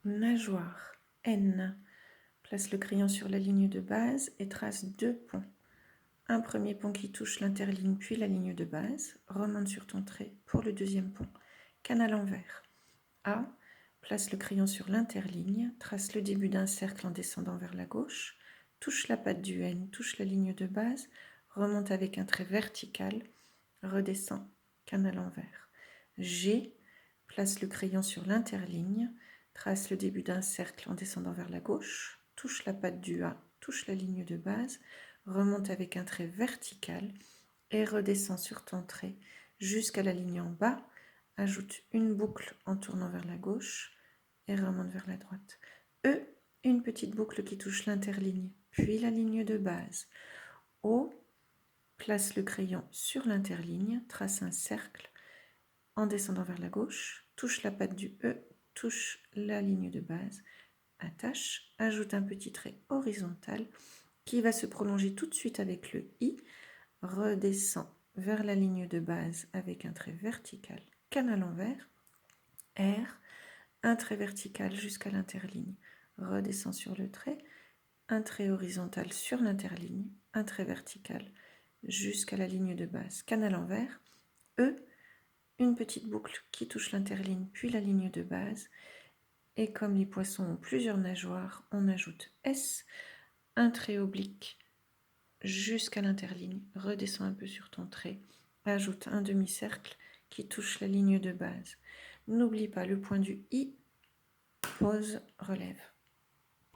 nageoire N. Place le crayon sur la ligne de base et trace 2 ponts. Un premier pont qui touche l'interligne puis la ligne de base. Remonte sur ton trait pour le deuxième pont. Canne à l'envers. A. Place le crayon sur l'interligne. Trace le début d'un cercle en descendant vers la gauche. Touche la patte du N, touche la ligne de base. Remonte avec un trait vertical. Redescend. Canne à l'envers. G. Place le crayon sur l'interligne. Trace le début d'un cercle en descendant vers la gauche. Touche la patte du A, touche la ligne de base. Remonte avec un trait vertical et redescend sur ton trait jusqu'à la ligne en bas. Ajoute une boucle en tournant vers la gauche et remonte vers la droite. E, une petite boucle qui touche l'interligne, puis la ligne de base. O, place le crayon sur l'interligne, trace un cercle en descendant vers la gauche, touche la patte du E, touche la ligne de base, attache, ajoute un petit trait horizontal qui va se prolonger tout de suite avec le I, redescend vers la ligne de base avec un trait vertical, canne à l'envers, R, un trait vertical jusqu'à l'interligne, redescend sur le trait, un trait horizontal sur l'interligne, un trait vertical jusqu'à la ligne de base, canne à l'envers, E, une petite boucle qui touche l'interligne puis la ligne de base, et comme les poissons ont plusieurs nageoires, on ajoute S, un trait oblique jusqu'à l'interligne, redescend un peu sur ton trait, ajoute un demi-cercle qui touche la ligne de base. N'oublie pas le point du I, pose, relève.